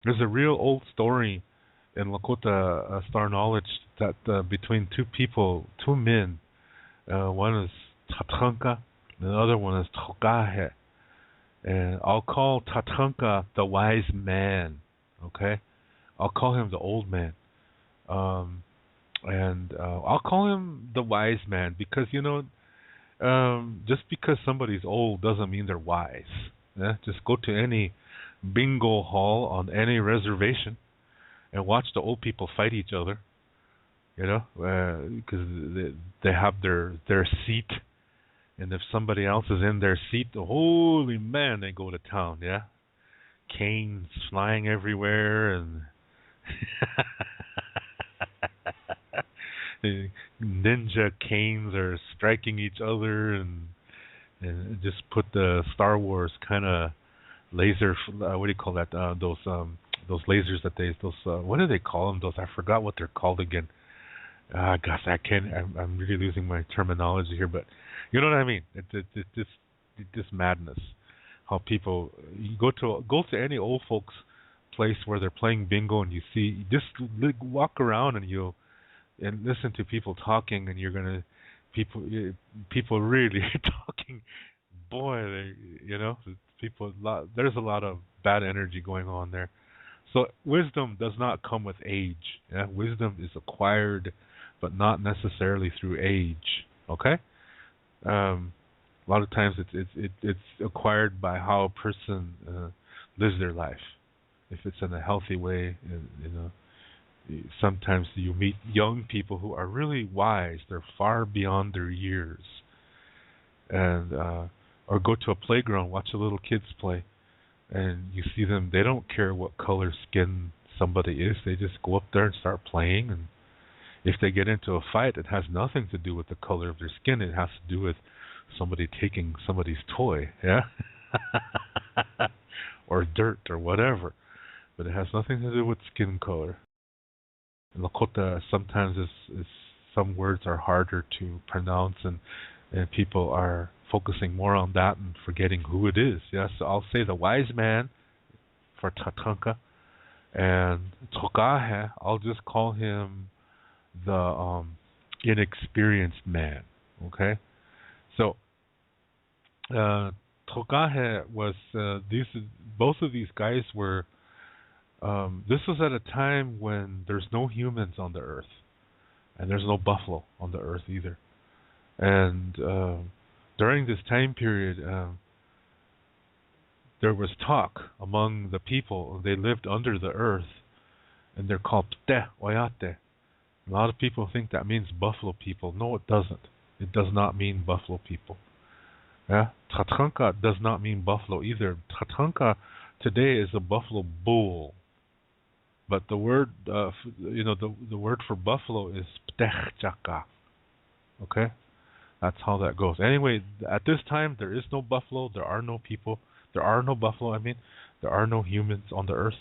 There's a real old story in Lakota Star Knowledge that between two people, two men, one is Tatanka, and the other one is Tokahe. And I'll call Tatanka the wise man. Okay, I'll call him the old man. Um, and I'll call him the wise man because just because somebody's old doesn't mean they're wise. Yeah? Just go to any bingo hall on any reservation and watch the old people fight each other. Because they have their seat, and if somebody else is in their seat, holy man, they go to town. Yeah, canes flying everywhere, and ninja canes are striking each other, and just put the Star Wars kind of laser. What do you call that? Those lasers that those what do they call them? Those I forgot what they're called again. Gosh, I can't. I'm really losing my terminology here, but you know what I mean. It's madness. How people you go to any old folks place where they're playing bingo and you see just walk around and you and listen to people talking and you're gonna people people really talking. Boy, people there's a lot of bad energy going on there. So wisdom does not come with age. Yeah? Wisdom is acquired, but not necessarily through age. Okay. A lot of times it's acquired by how a person lives their life. If it's in a healthy way, sometimes you meet young people who are really wise. They're far beyond their years, and or go to a playground, watch the little kids play, and you see them. They don't care what color skin somebody is. They just go up there and start playing. And if they get into a fight, it has nothing to do with the color of their skin. It has to do with somebody taking somebody's toy, yeah, or dirt or whatever. But it has nothing to do with skin color. In Lakota, sometimes some words are harder to pronounce, and people are focusing more on that and forgetting who it is. Yes, so I'll say the wise man for Tatanka, and Tokahe, I'll just call him the inexperienced man. Okay, so Tokahe was these both of these guys were. This was at a time when there's no humans on the earth, and there's no buffalo on the earth either. And during this time period, there was talk among the people. They lived under the earth, and they're called Pte Oyate. A lot of people think that means buffalo people. No, it doesn't. It does not mean buffalo people. Yeah, Tatanka does not mean buffalo either. Tatanka today is a buffalo bull, but the word, the word for buffalo is Ptechchaka. Okay, that's how that goes. Anyway, at this time there is no buffalo. There are no people. There are no buffalo. I mean, there are no humans on the earth.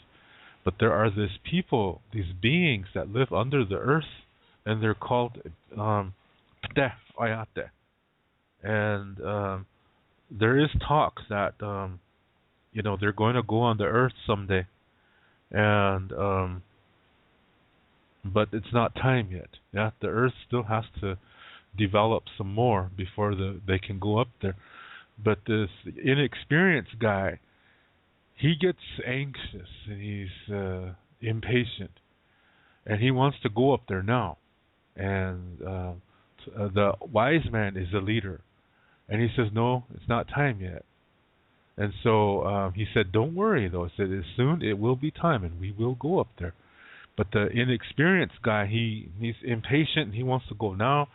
But there are these people, these beings that live under the earth, and they're called Pteh Oyate. And there is talk that they're going to go on the earth someday, and but it's not time yet. Yeah, the earth still has to develop some more before they can go up there. But this inexperienced guy, he gets anxious and he's impatient, and he wants to go up there now. And the wise man is the leader, and he says, "No, it's not time yet." And so he said, "Don't worry, though." He said, "As soon it will be time, and we will go up there." But the inexperienced guy, he's impatient and he wants to go now,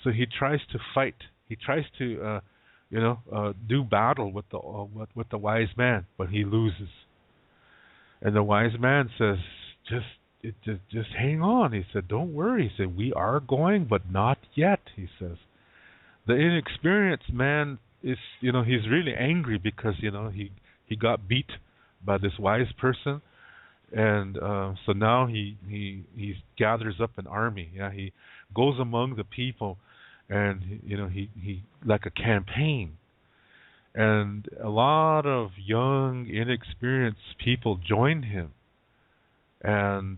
so he tries to fight. He tries to do battle with the wise man, but he loses. And the wise man says, just hang on. He said, "Don't worry." He said, "We are going, but not yet." He says. The inexperienced man is, he's really angry because he got beat by this wise person, and so now he gathers up an army. Yeah, he goes among the people, and he like a campaign. And a lot of young, inexperienced people joined him. and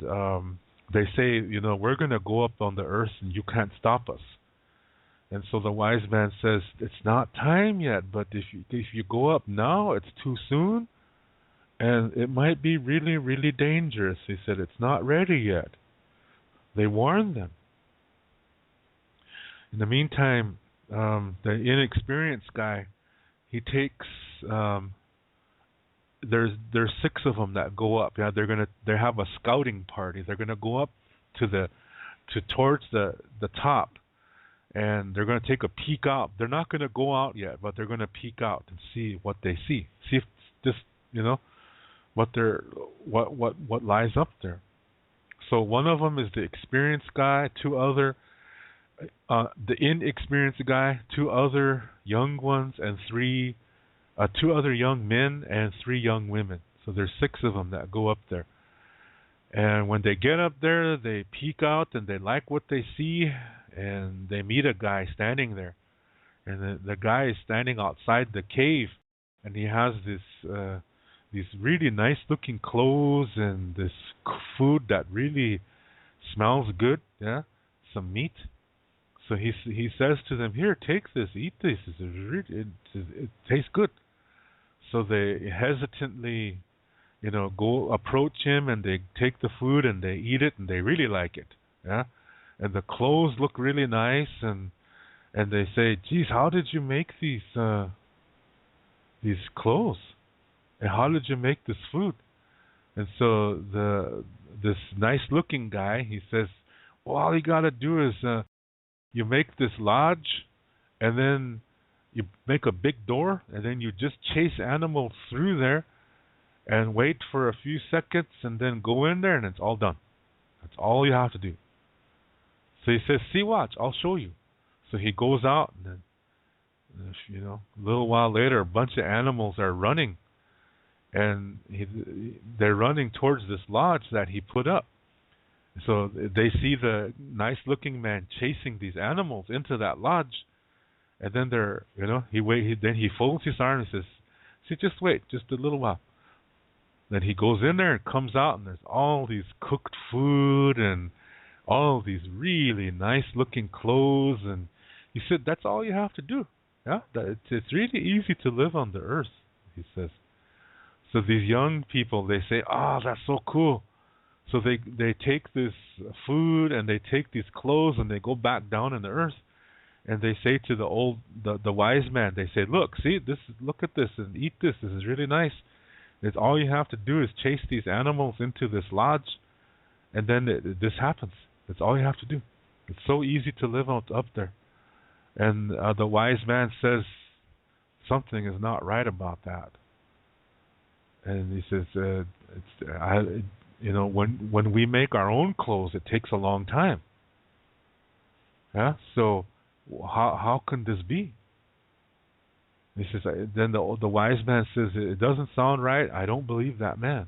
they say, we're going to go up on the earth and you can't stop us. And so the wise man says, it's not time yet, but if you go up now, it's too soon, and it might be really, really dangerous. He said, it's not ready yet. They warned them. In the meantime, the inexperienced guy, he takes. There's 6 of them that go up. Yeah, they have a scouting party. They're gonna go up towards the top, and they're gonna take a peek out. They're not gonna go out yet, but they're gonna peek out and see what they see. See if just what lies up there. So one of them is the experienced guy, 2 other. The inexperienced guy, 2 other young ones, and 2 other young men and 3 young women. So there's 6 of them that go up there. And when they get up there, they peek out and they like what they see, and they meet a guy standing there. And the guy is standing outside the cave, and he has these really nice looking clothes and this food that really smells good. Yeah, some meat. So he says to them, "Here, take this, eat this. It tastes good." So they hesitantly, go approach him, and they take the food and they eat it, and they really like it. Yeah, and the clothes look really nice, and they say, "Geez, how did you make these clothes? And how did you make this food?" And so this nice looking guy, he says, "Well, all you gotta do is you make this lodge, and then you make a big door, and then you just chase animals through there and wait for a few seconds, and then go in there, and it's all done. That's all you have to do." So he says, "See, watch, I'll show you." So he goes out, and then, a little while later, a bunch of animals are running, and they're running towards this lodge that he put up. So they see the nice-looking man chasing these animals into that lodge, and then he folds his arm and says, "See, just wait, just a little while." Then he goes in there and comes out, and there's all these cooked food and all these really nice-looking clothes, and he said, "That's all you have to do. Yeah, it's really easy to live on the earth," he says. So these young people, they say, "Oh, that's so cool." So they take this food and they take these clothes and they go back down in the earth, and they say to the wise man, they say, "Look, see this, look at this and eat this. This is really nice. It's all you have to do is chase these animals into this lodge, and then this happens. That's all you have to do. It's so easy to live up there." And the wise man says, "Something is not right about that." And he says, when we make our own clothes, it takes a long time. Yeah, so how can this be? He says. Then the wise man says, "It doesn't sound right. I don't believe that man."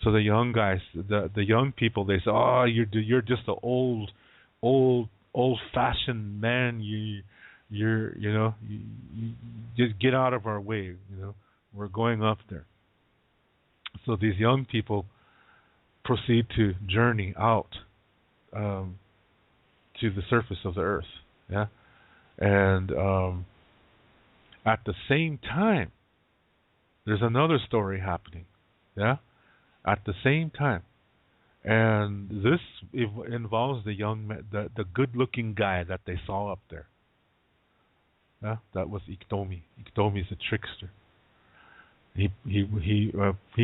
So the young guys, the young people, they say, "Oh, you're just an old-fashioned man. You just get out of our way. We're going up there." So these young people proceed to journey out to the surface of the earth. Yeah, and at the same time, there's another story happening. Yeah, at the same time, and this involves the good-looking guy that they saw up there. Yeah, that was Iktomi. Iktomi is a trickster. He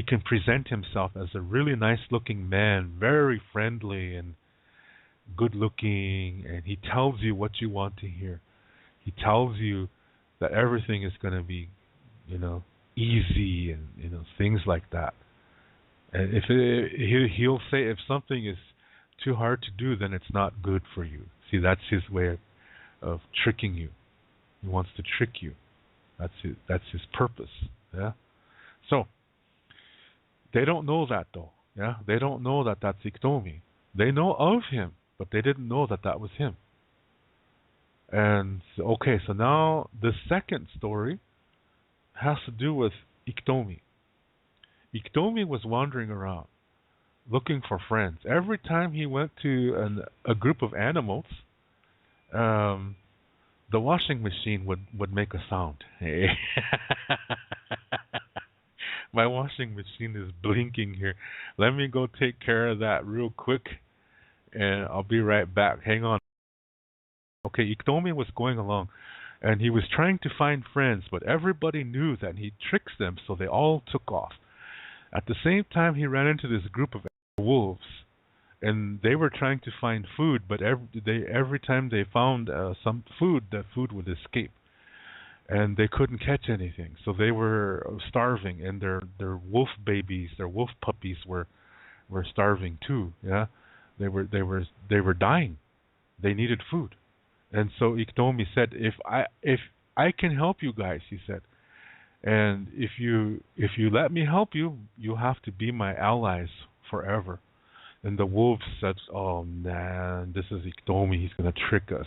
can present himself as a really nice-looking man, very friendly and good-looking, and he tells you what you want to hear. He tells you that everything is going to be, easy and things like that. And he'll say if something is too hard to do, then it's not good for you. See, that's his way of tricking you. He wants to trick you. That's his purpose. Yeah. So they don't know that though. Yeah, they don't know that that's Iktomi. They know of him, but they didn't know that that was him. And okay, so now the second story has to do with Iktomi. Iktomi was wandering around, looking for friends. Every time he went to a group of animals, um, the washing machine would make a sound. Hey. My washing machine is blinking here. Let me go take care of that real quick, and I'll be right back. Hang on. Okay, Ikonomi was going along, and he was trying to find friends, but everybody knew that he tricks them, so they all took off. At the same time, he ran into this group of wolves, and they were trying to find food, but every time they found some food, that food would escape, and they couldn't catch anything. So they were starving, and their wolf babies, their wolf puppies were starving too. Yeah, they were dying. They needed food, and so Iktomi said, "If I can help you guys," he said, "and if you let me help you, you have to be my allies forever." And the wolves said, "Oh man, this is Iktomi. He's gonna trick us."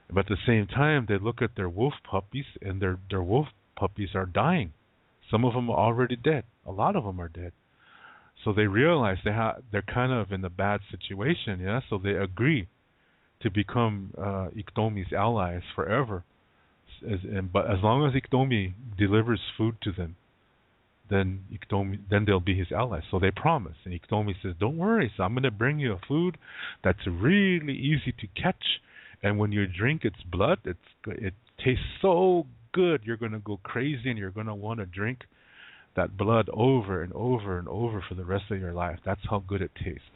But at the same time, they look at their wolf puppies, and their wolf puppies are dying. Some of them are already dead. A lot of them are dead. So they realize they're kind of in a bad situation. Yeah, so they agree to become Iktomi's allies forever. But as long as Iktomi delivers food to them, then they'll be his allies. So they promise, and Iktomi says, "Don't worry, so I'm going to bring you a food that's really easy to catch, and when you drink its blood, it tastes so good, you're going to go crazy, and you're going to want to drink that blood over and over and over for the rest of your life. That's how good it tastes."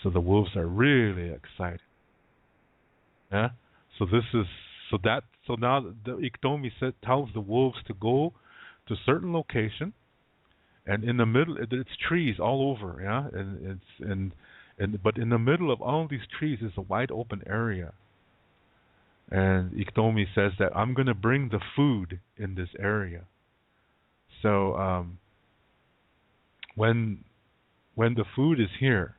So the wolves are really excited. Yeah. So this is so now the Iktomi tells the wolves to go to a certain location, and in the middle it's trees all over. Yeah, but in the middle of all these trees is a wide open area. And Iktomi says that I'm going to bring the food in this area. So when the food is here,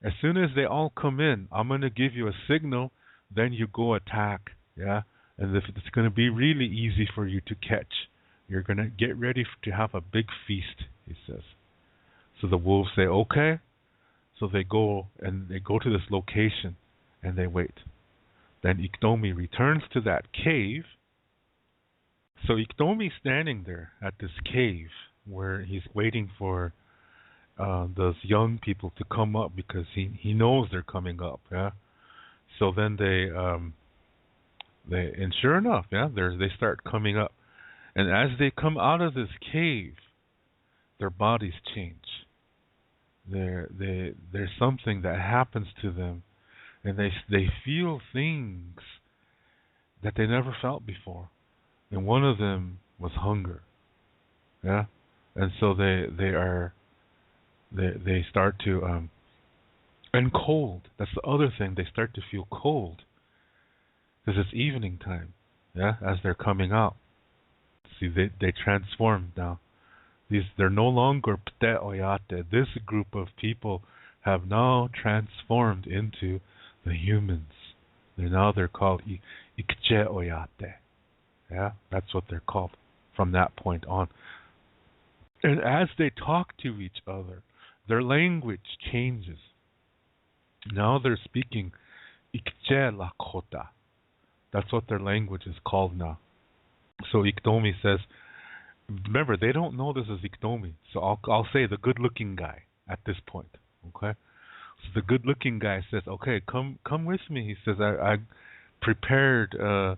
as soon as they all come in, I'm going to give you a signal. Then you go attack. Yeah, and it's going to be really easy for you to catch. You're going to get ready to have a big feast, he says. So the wolves say, "Okay." So they go to this location, and they wait. Then Iktomi returns to that cave. So Iktomi's standing there at this cave where he's waiting for those young people to come up because he knows they're coming up. Yeah. So then and sure enough, yeah, they start coming up, and as they come out of this cave, their bodies change. There's something that happens to them, and they feel things that they never felt before. And one of them was hunger. Yeah, and so they start to and cold. That's the other thing. They start to feel cold because it's evening time. Yeah, as they're coming out. See, they transform now. They're no longer pte oyate. This group of people have now transformed into the humans. They're called ikche oyate. Yeah, that's what they're called from that point on. And as they talk to each other, their language changes. Now they're speaking ikche Lakota. That's what their language is called now. So Iktomi says, remember, they don't know this is Iktomi. So I'll say the good-looking guy at this point. Okay. So the good-looking guy says, "Okay, come with me." He says, "I prepared a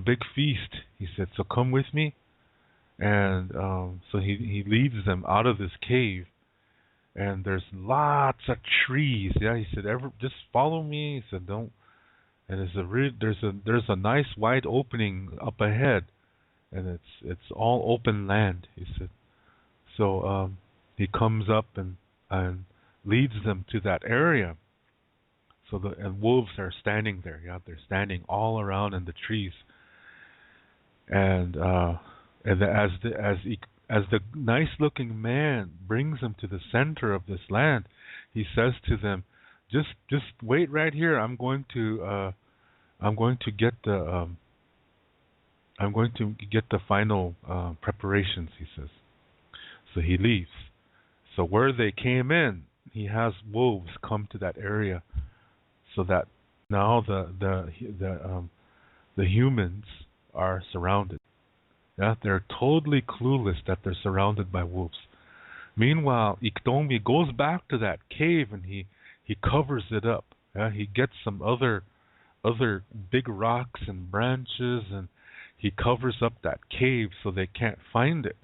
big feast." He said, "So come with me." And so he leads them out of this cave, and there's lots of trees. Yeah, he said, just follow me." He said, "Don't." And there's a nice wide opening up ahead, and it's all open land. He said. So he comes up and leads them to that area. So and wolves are standing there. Yeah, they're standing all around in the trees. And as the nice looking man brings them to the center of this land, he says to them, "Just wait right here. I'm going to get the final preparations," he says. So he leaves. So where they came in, he has wolves come to that area, so that now the humans are surrounded. Yeah, they're totally clueless that they're surrounded by wolves. Meanwhile, Iktomi goes back to that cave and he covers it up. Yeah, he gets some other big rocks and branches, and he covers up that cave so they can't find it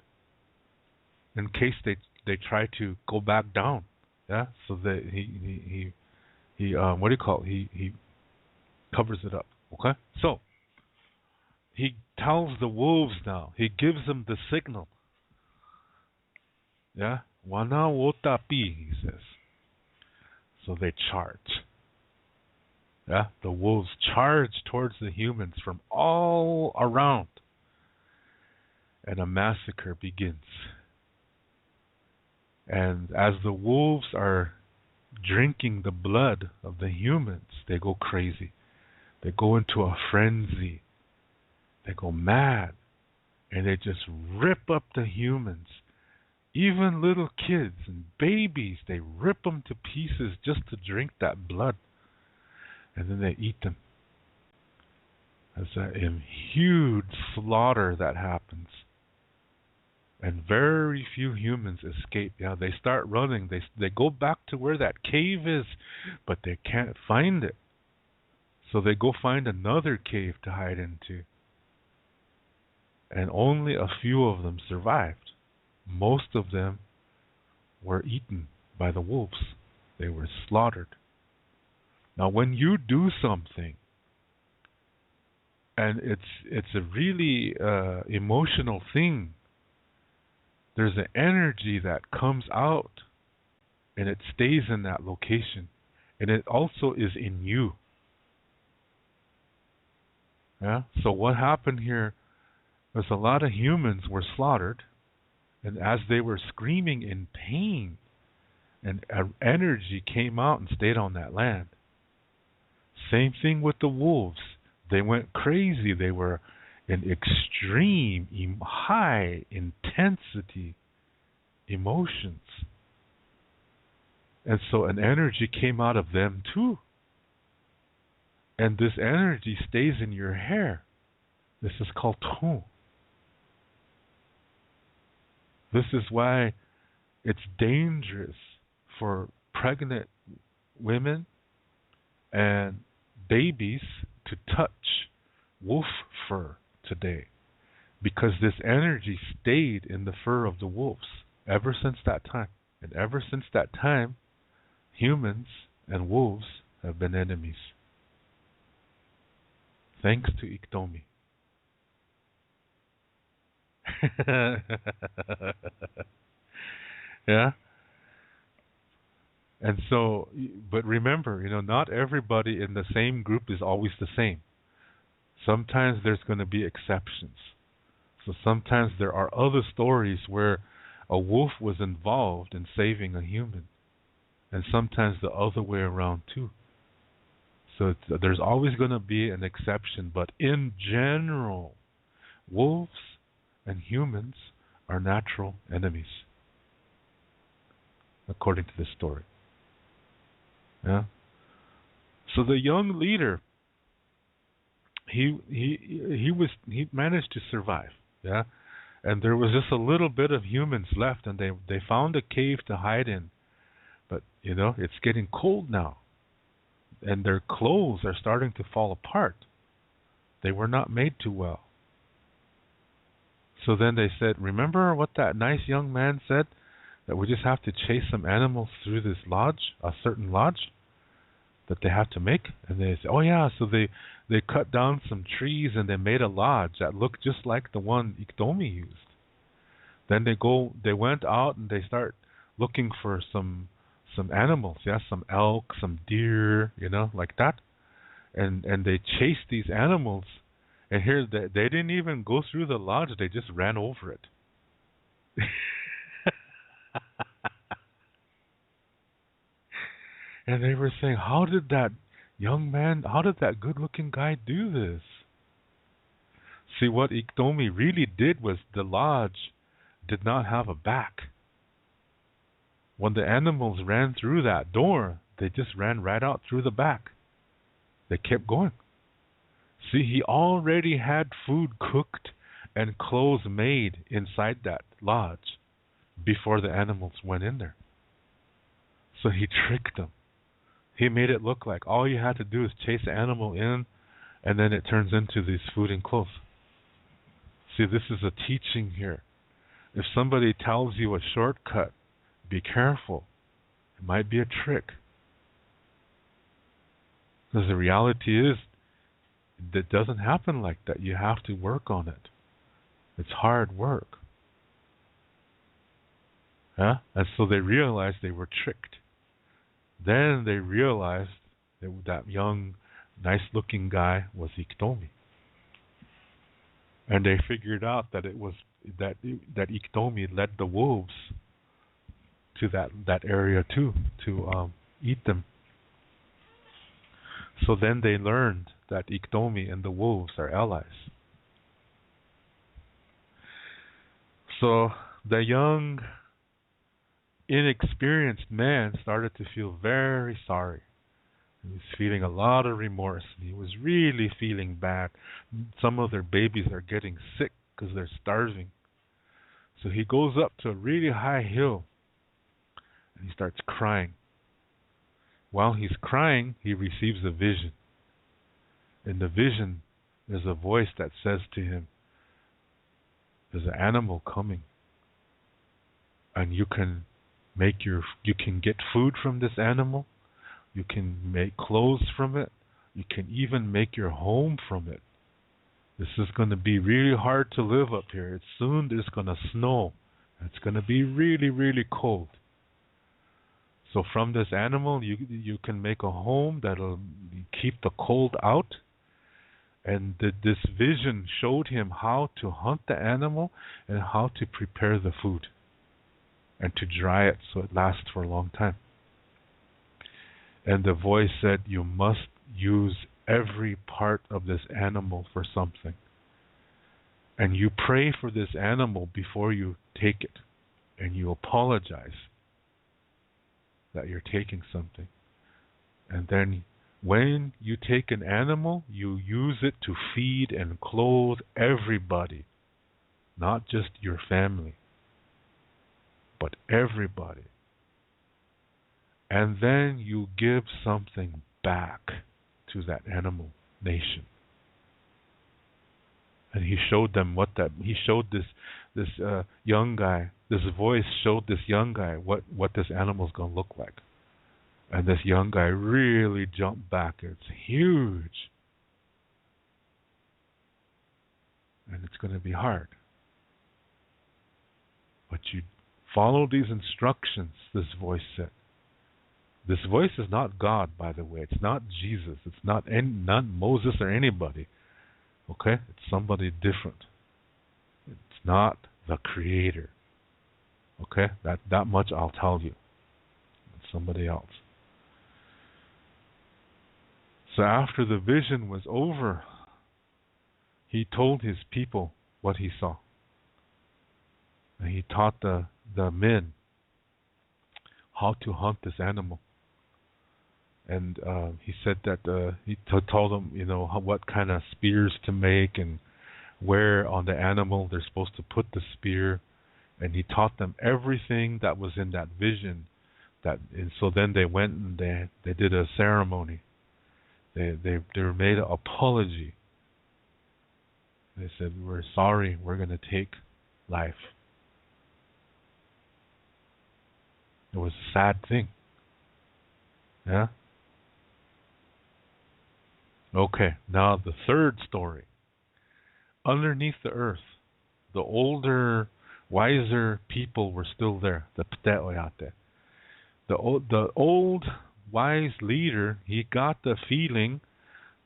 in case they try to go back down. Yeah, so that he what do you call it? He covers it up. Okay, so he tells the wolves now. He gives them the signal. Yeah, wana wotapi, he says. So they charge. Yeah, the wolves charge towards the humans from all around, and a massacre begins. And as the wolves are drinking the blood of the humans, they go crazy. They go into a frenzy. They go mad. And they just rip up the humans. Even little kids and babies, they rip them to pieces just to drink that blood. And then they eat them. There's a huge slaughter that happens. And very few humans escape. Yeah, they start running. They go back to where that cave is, but they can't find it. So they go find another cave to hide into. And only a few of them survived. Most of them were eaten by the wolves. They were slaughtered. Now, when you do something, and it's a really emotional thing, there's an energy that comes out, and it stays in that location, and it also is in you. Yeah. So what happened here was a lot of humans were slaughtered, and as they were screaming in pain, and energy came out and stayed on that land. Same thing with the wolves. They went crazy. They were in extreme, high intensity emotions. And so an energy came out of them too. And this energy stays in your hair. This is called ton. This is why it's dangerous for pregnant women and babies to touch wolf fur today, because this energy stayed in the fur of the wolves ever since that time. And ever since that time, humans and wolves have been enemies. Thanks to Iktomi. Yeah? And so, but remember, not everybody in the same group is always the same. Sometimes there's going to be exceptions. So sometimes there are other stories where a wolf was involved in saving a human. And sometimes the other way around too. So there's always going to be an exception. But in general, wolves and humans are natural enemies, according to this story. Yeah. So the young leader, he managed to survive. Yeah. And there was just a little bit of humans left, and they found a cave to hide in. But it's getting cold now, and their clothes are starting to fall apart. They were not made too well. So then they said, remember what that nice young man said? That we just have to chase some animals through this lodge, a certain lodge that they have to make. And they said, oh yeah, so they cut down some trees and they made a lodge that looked just like the one Iktomi used. Then they went out and they start looking for some animals, some elk, some deer, like that. And they chased these animals. And here they didn't even go through the lodge, they just ran over it. And they were saying, how did that good-looking guy do this? See, what Iktomi really did was the lodge did not have a back. When the animals ran through that door, they just ran right out through the back. They kept going. See, he already had food cooked and clothes made inside that lodge before the animals went in there. So he tricked them. He made it look like all you had to do is chase the animal in, and then it turns into this food and clothes. See, this is a teaching here. If somebody tells you a shortcut, be careful. It might be a trick. Because the reality is, it doesn't happen like that. You have to work on it. It's hard work. Yeah? And so they realized they were tricked. Then they realized that young, nice-looking guy was Iktomi. And they figured out that it was that Iktomi led the wolves to that area too, to eat them. So then they learned that Iktomi and the wolves are allies. So the young, inexperienced man started to feel very sorry. He was feeling a lot of remorse. He was really feeling bad. Some of their babies are getting sick because they're starving. So he goes up to a really high hill and he starts crying. While he's crying, he receives a vision. In the vision, there's a voice that says to him, there's an animal coming, and you can get food from this animal. You can make clothes from it. You can even make your home from it. This is going to be really hard to live up here. Soon it's going to snow. It's going to be really, really cold. So from this animal, you can make a home that'll keep the cold out. And this vision showed him how to hunt the animal and how to prepare the food and to dry it so it lasts for a long time. And the voice said, you must use every part of this animal for something. And you pray for this animal before you take it. And you apologize that you're taking something. And then when you take an animal, you use it to feed and clothe everybody. Not just your family, but everybody. And then you give something back to that animal nation. And he showed them he showed this young guy, this voice showed this young guy what this animal's going to look like. And this young guy really jumped back. It's huge. And it's going to be hard. But you follow these instructions, this voice said. This voice is not God, by the way. It's not Jesus. It's not Moses or anybody. Okay? It's somebody different. It's not the Creator. Okay? That much I'll tell you. It's somebody else. So after the vision was over, he told his people what he saw. And he taught the men how to hunt this animal. And he said that he told them, what kind of spears to make and where on the animal they're supposed to put the spear. And he taught them everything that was in that vision. And so then they went and they did a ceremony. They made an apology. They said, we're sorry, we're going to take life. It was a sad thing. Yeah? Okay, now the third story. Underneath the earth, the older, wiser people were still there. The Pteoyate. The old, wise leader, he got the feeling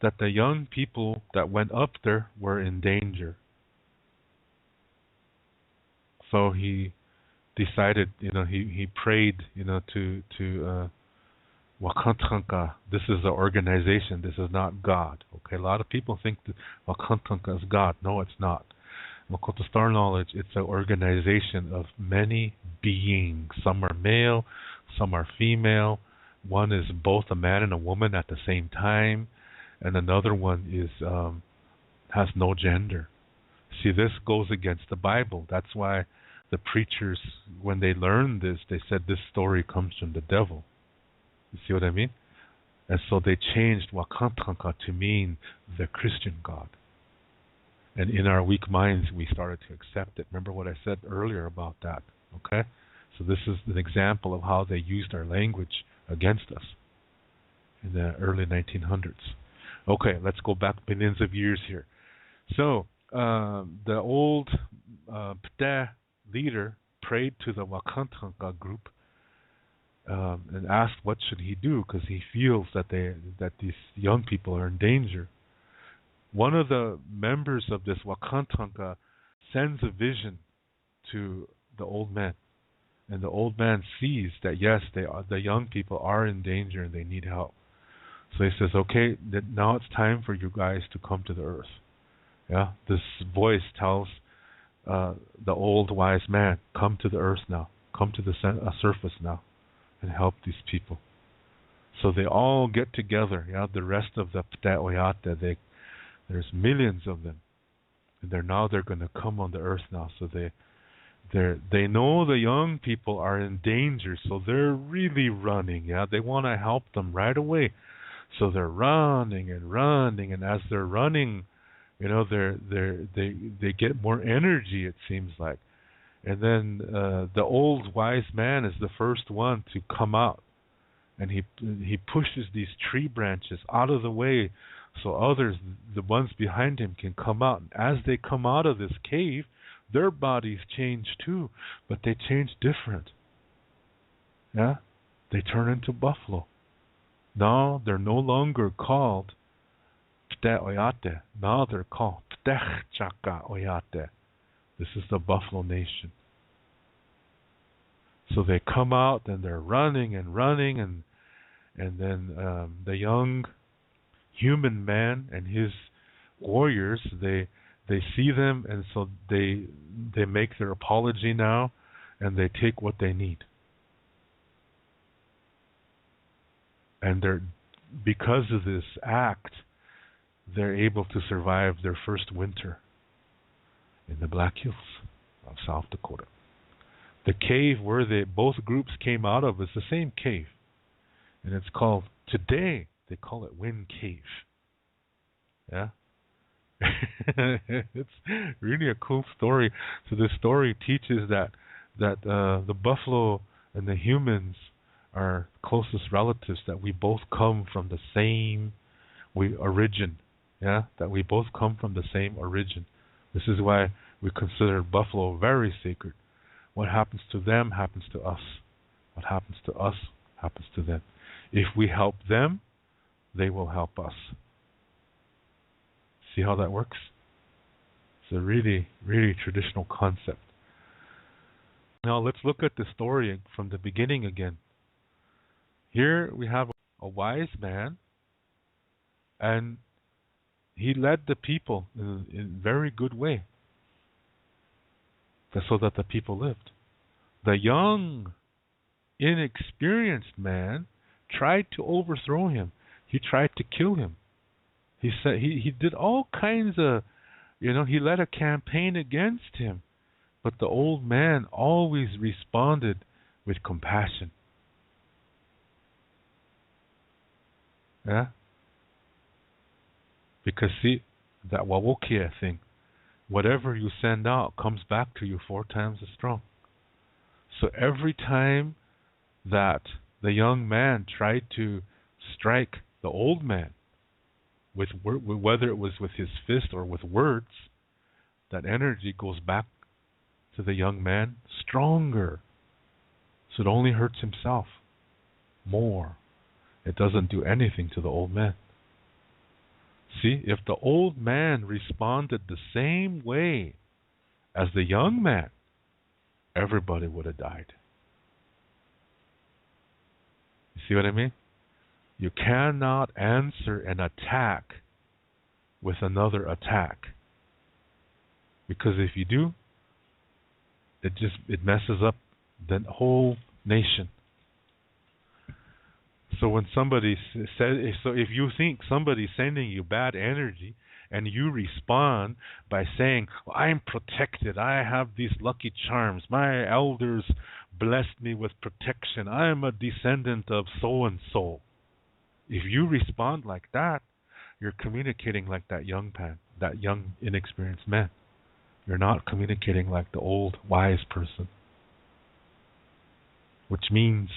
that the young people that went up there were in danger. So he decided, he prayed, to Tatanka. This is an organization. This is not God. Okay, a lot of people think that Tatanka is God. No, it's not. Lakota Star Knowledge, it's an organization of many beings. Some are male, some are female. One is both a man and a woman at the same time, and another one is has no gender. See, this goes against the Bible. That's why the preachers, when they learned this, they said this story comes from the devil. You see what I mean? And so they changed Tatanka to mean the Christian God. And in our weak minds, we started to accept it. Remember what I said earlier about that, okay? So this is an example of how they used our language against us in the early 1900s. Okay, let's go back billions of years here. So the old Ptah leader prayed to the Wakantanka group and asked what should he do, because he feels that these young people are in danger. One of the members of this Wakantanka sends a vision to the old man, and the old man sees that yes, the young people are in danger and they need help. So he says, okay, now it's time for you guys to come to the earth. Yeah, this voice tells the old wise man, come to the earth now, come to the surface now, and help these people. So they all get together. Yeah, the rest of the Ptah Oyata, there's millions of them, and they're going to come on the earth now. So they know the young people are in danger, so they're really running. Yeah, they want to help them right away. So they're running, and as they're running, you know, they get more energy, it seems like. And then the old wise man is the first one to come out, and he pushes these tree branches out of the way so others, the ones behind him, can come out. And as they come out of this cave, their bodies change too, but they change different. Yeah, they turn into buffalo. Now they're no longer called Ptah Oyate. Now they're called Ptah Chaka Oyate. This is the Buffalo Nation. So they come out and they're running, and then the young human man and his warriors, they see them, and so they make their apology now, and they take what they need. And because of this act, they're able to survive their first winter in the Black Hills of South Dakota. The cave where both groups came out of is the same cave, and it's called, today they call it Wind Cave. Yeah. It's really a cool story. So this story teaches that the buffalo and the humans are closest relatives, that we both come from the same origin. Yeah, that we both come from the same origin. This is why we consider buffalo very sacred. What happens to them happens to us. What happens to us happens to them. If we help them, they will help us. See how that works? It's a really, really traditional concept. Now let's look at the story from the beginning again. Here we have a wise man, and he led the people in a very good way, so that the people lived. The young, inexperienced man tried to overthrow him. He tried to kill him. He said he did all kinds of, he led a campaign against him. But the old man always responded with compassion. Yeah? Because see, that Wawokia thing, whatever you send out comes back to you 4 times as strong. So every time that the young man tried to strike the old man, whether it was with his fist or with words, that energy goes back to the young man stronger. So it only hurts himself more. It doesn't do anything to the old man. See, if the old man responded the same way as the young man, everybody would have died. You see what I mean? You cannot answer an attack with another attack. Because if you do, it messes up the whole nation. So when somebody says, so if you think somebody's sending you bad energy, and you respond by saying, well, I'm protected, I have these lucky charms, my elders blessed me with protection, I'm a descendant of so and so. If you respond like that, you're communicating like that young inexperienced man. You're not communicating like the old wise person. Which means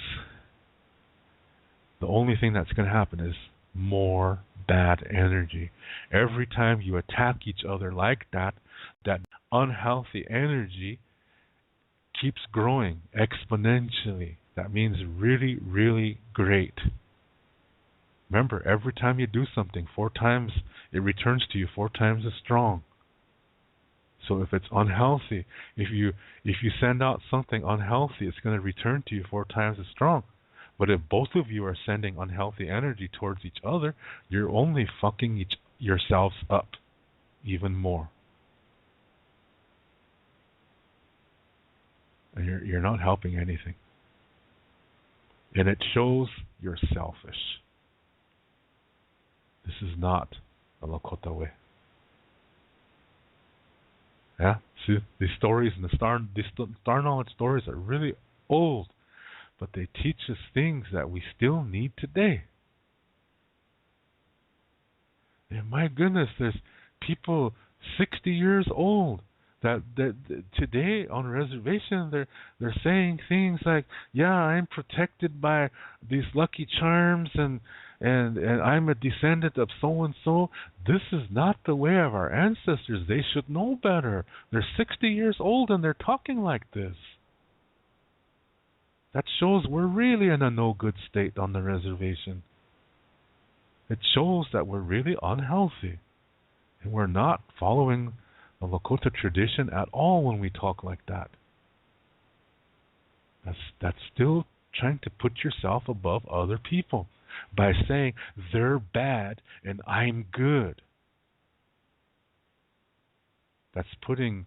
the only thing that's going to happen is more bad energy. Every time you attack each other like that, that unhealthy energy keeps growing exponentially. That means really, really great. Remember, every time you do something 4 times, it returns to you 4 times as strong. So if it's unhealthy, if you send out something unhealthy, it's going to return to you 4 times as strong. But if both of you are sending unhealthy energy towards each other, you're only fucking yourselves up even more. And you're not helping anything. And it shows you're selfish. This is not a Lakota way. Yeah? See, these stories and these star knowledge stories are really old. But they teach us things that we still need today. And my goodness, there's people 60 years old that today on reservation they're saying things like, yeah, I'm protected by these lucky charms and I'm a descendant of so and so. This is not the way of our ancestors. They should know better. They're 60 years old and they're talking like this. That shows we're really in a no-good state on the reservation. It shows that we're really unhealthy. And we're not following the Lakota tradition at all when we talk like that. That's still trying to put yourself above other people by saying they're bad and I'm good. That's putting...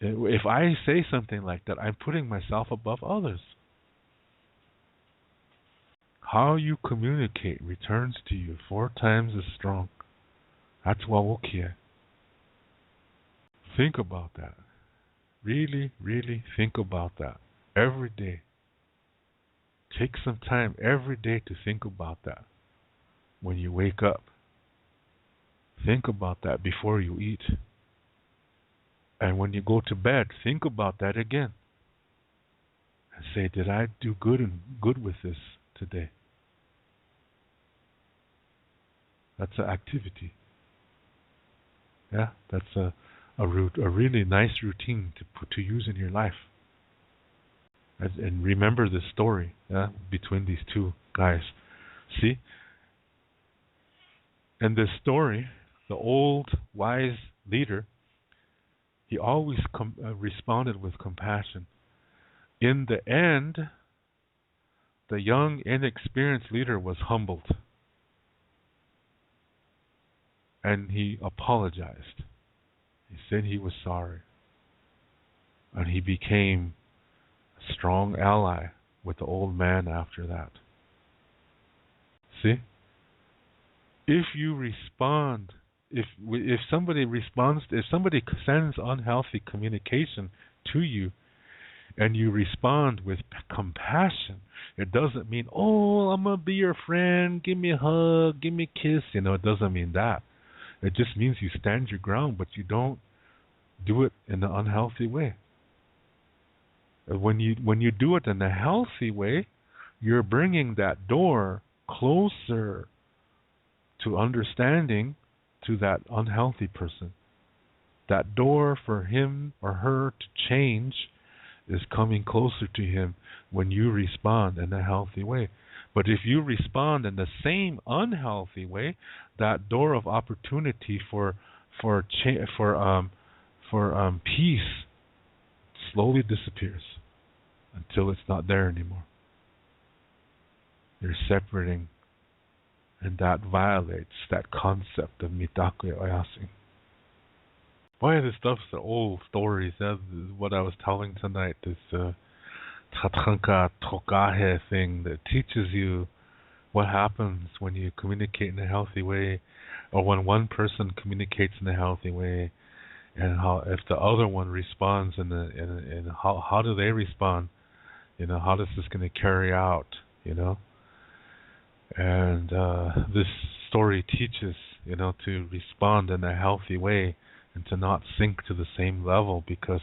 If I say something like that, I'm putting myself above others. How you communicate returns to you 4 times as strong. That's Wawokia. Think about that. Really, really think about that. Every day. Take some time every day to think about that. When you wake up. Think about that before you eat. And when you go to bed, think about that again. And say, did I do good with this today? That's an activity. Yeah, that's a really nice routine to use in your life. And remember this story between these 2 guys. See? In this story, the old wise leader, he always responded with compassion. In the end, the young, inexperienced leader was humbled. And he apologized. He said he was sorry. And he became a strong ally with the old man after that. See? If you respond, if somebody responds, if somebody sends unhealthy communication to you, and you respond with compassion, it doesn't mean, oh, I'm going to be your friend, give me a hug, give me a kiss. It doesn't mean that. It just means you stand your ground, but you don't do it in an unhealthy way. When you do it in a healthy way, you're bringing that door closer to understanding to that unhealthy person. That door for him or her to change is coming closer to him when you respond in a healthy way. But if you respond in the same unhealthy way, that door of opportunity for peace slowly disappears until it's not there anymore. You're separating, and that violates that concept of mitaku oyasing. Boy, this stuff's the old stories. That's what I was telling tonight. This Tatanka Tokahe thing that teaches you what happens when you communicate in a healthy way, or when one person communicates in a healthy way, and how if the other one responds in how do they respond? How is this going to carry out? And this story teaches to respond in a healthy way and to not sink to the same level, because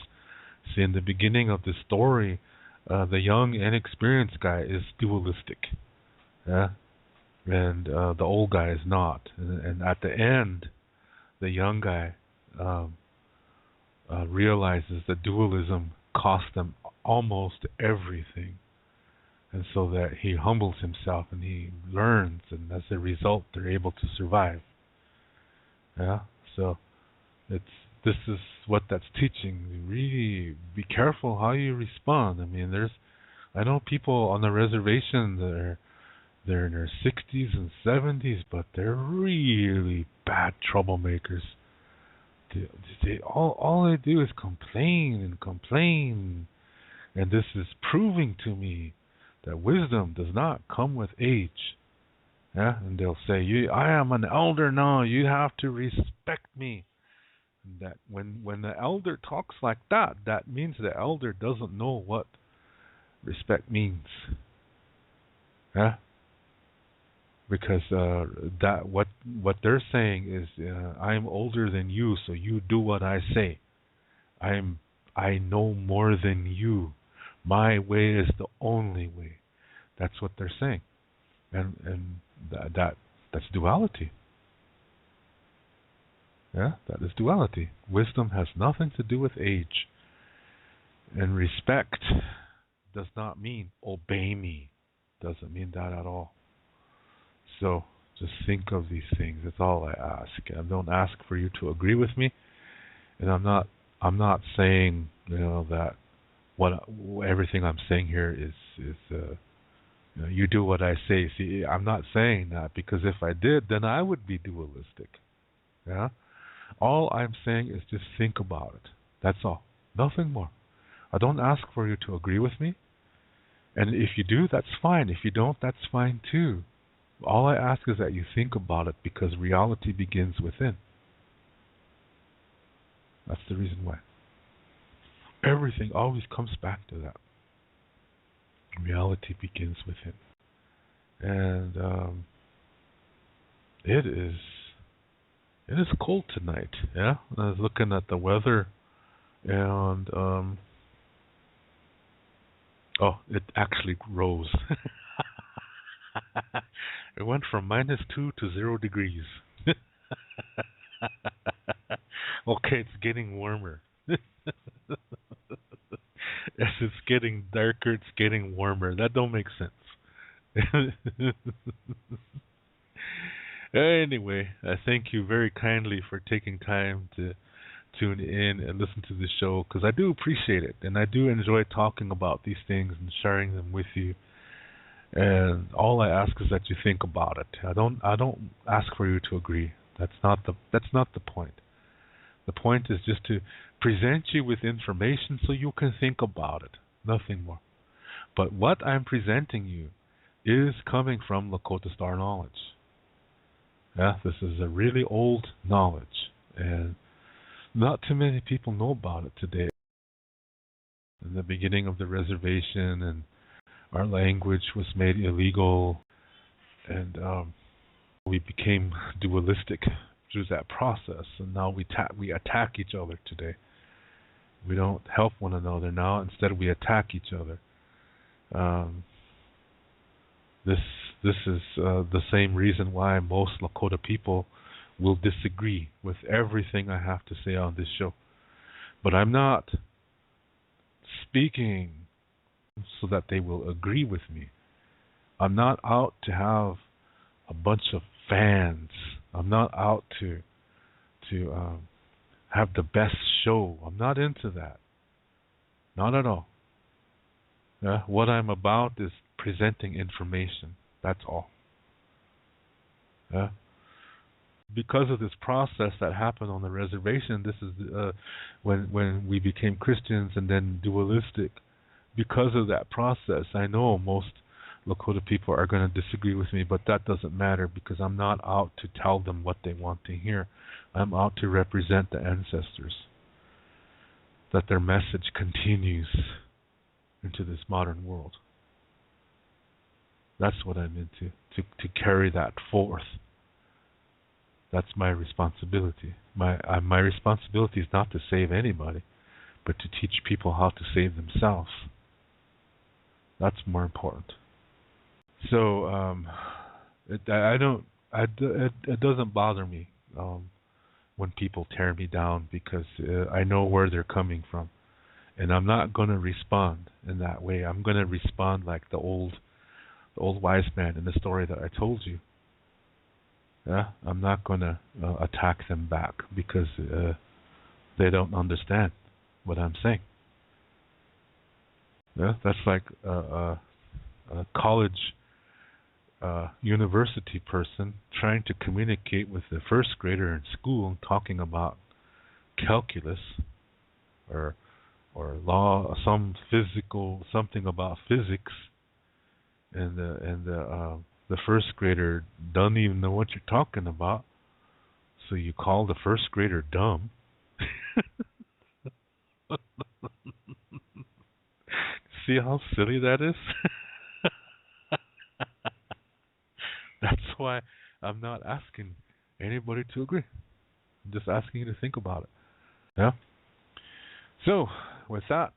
see, in the beginning of the story, the young inexperienced guy is dualistic, yeah, and the old guy is not. And at the end, the young guy realizes that dualism cost them almost everything, and so that he humbles himself and he learns, and as a result, they're able to survive. Yeah, so this is what that's teaching. Really be careful how you respond. I mean, I know people on the reservation that they're in their 60s and 70s, but they're really bad troublemakers. All they do is complain and complain, and this is proving to me that wisdom does not come with age. Yeah, and they'll say, I am an elder now. You have to respect me." And that when the elder talks like that, that means the elder doesn't know what respect means. Yeah, because that what they're saying is, I'm older than you, so you do what I say. I know more than you. My way is the only way. That's what they're saying, and that's duality. Yeah, that is duality. Wisdom has nothing to do with age, and respect does not mean obey me. Doesn't mean that at all. So just think of these things. That's all I ask. I don't ask for you to agree with me, and I'm not saying that what everything I'm saying here is you do what I say. See, I'm not saying that, because if I did, then I would be dualistic. Yeah. All I'm saying is just think about it. That's all. Nothing more. I don't ask for you to agree with me. And if you do, that's fine. If you don't, that's fine too. All I ask is that you think about it, because reality begins within. That's the reason why. Everything always comes back to that. Reality begins within. And it is cold tonight. Yeah, I was looking at the weather, and it actually rose. It went from -2 to 0 degrees. Okay, it's getting warmer. As it's getting darker, it's getting warmer. That don't make sense. Anyway, I thank you very kindly for taking time to tune in and listen to the show, because I do appreciate it, and I do enjoy talking about these things and sharing them with you. And all I ask is that you think about it. I don't ask for you to agree. That's not the point. The point is just to present you with information so you can think about it. Nothing more. But what I'm presenting you is coming from Lakota Star knowledge. Yeah, this is a really old knowledge, and not too many people know about it today. In the beginning of the reservation, and our language was made illegal, and we became dualistic through that process, and now we attack each other today. We don't help one another now. Instead, we attack each other. This is the same reason why most Lakota people will disagree with everything I have to say on this show. But I'm not speaking so that they will agree with me. I'm not out to have a bunch of fans. I'm not out to have the best show. I'm not into that. Not at all. Yeah? What I'm about is presenting information. That's all. Yeah? because of this process that happened on the reservation, this is when we became Christians and then dualistic. Because of that process, I know most Lakota people are going to disagree with me, but that doesn't matter because I'm not out to tell them what they want to hear. I'm out to represent the ancestors, that their message continues into this modern world. That's what I'm into, to carry that forth. That's my responsibility. My responsibility is not to save anybody, but to teach people how to save themselves. That's more important. So it doesn't bother me when people tear me down because I know where they're coming from, and I'm not going to respond in that way. I'm going to respond like the old wise man in the story that I told you. Yeah, I'm not going to attack them back because they don't understand what I'm saying. Yeah, that's like a college, university person trying to communicate with the first grader in school and talking about calculus or law, something about physics, and the first grader doesn't even know what you're talking about, so you call the first grader dumb. See how silly that is? That's why I'm not asking anybody to agree. I'm just asking you to think about it. Yeah? So, with that,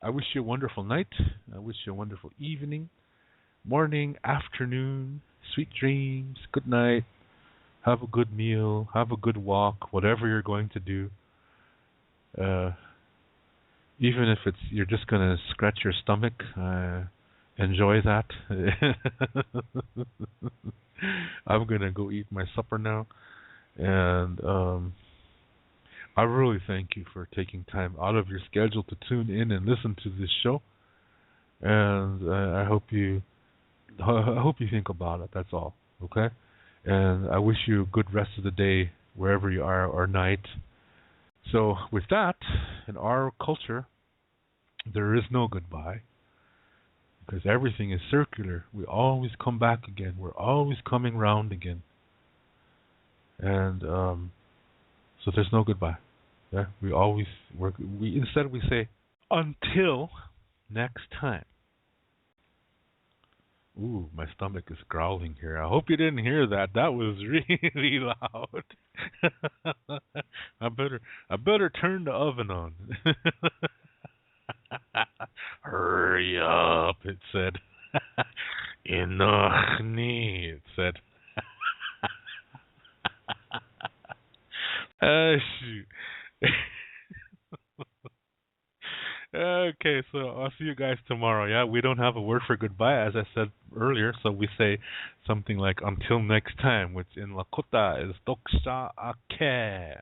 I wish you a wonderful night. I wish you a wonderful evening, morning, afternoon, sweet dreams, good night. Have a good meal, have a good walk, whatever you're going to do. Even if you're just going to scratch your stomach, enjoy that. I'm going to go eat my supper now. And I really thank you for taking time out of your schedule to tune in and listen to this show. And I hope you think about it. That's all. Okay? And I wish you a good rest of the day wherever you are, or night. So with that, in our culture, there is no goodbye because everything is circular. We always come back again. We're always coming round again. And so there's no goodbye. Yeah, instead we say until next time. Ooh, my stomach is growling here. I hope you didn't hear that. That was really loud. I better turn the oven on. Hurry up, it said. Enochni, it said. Shoot. Okay, so I'll see you guys tomorrow. Yeah, we don't have a word for goodbye, as I said earlier, so we say something like until next time, which in Lakota is Toksha Ake.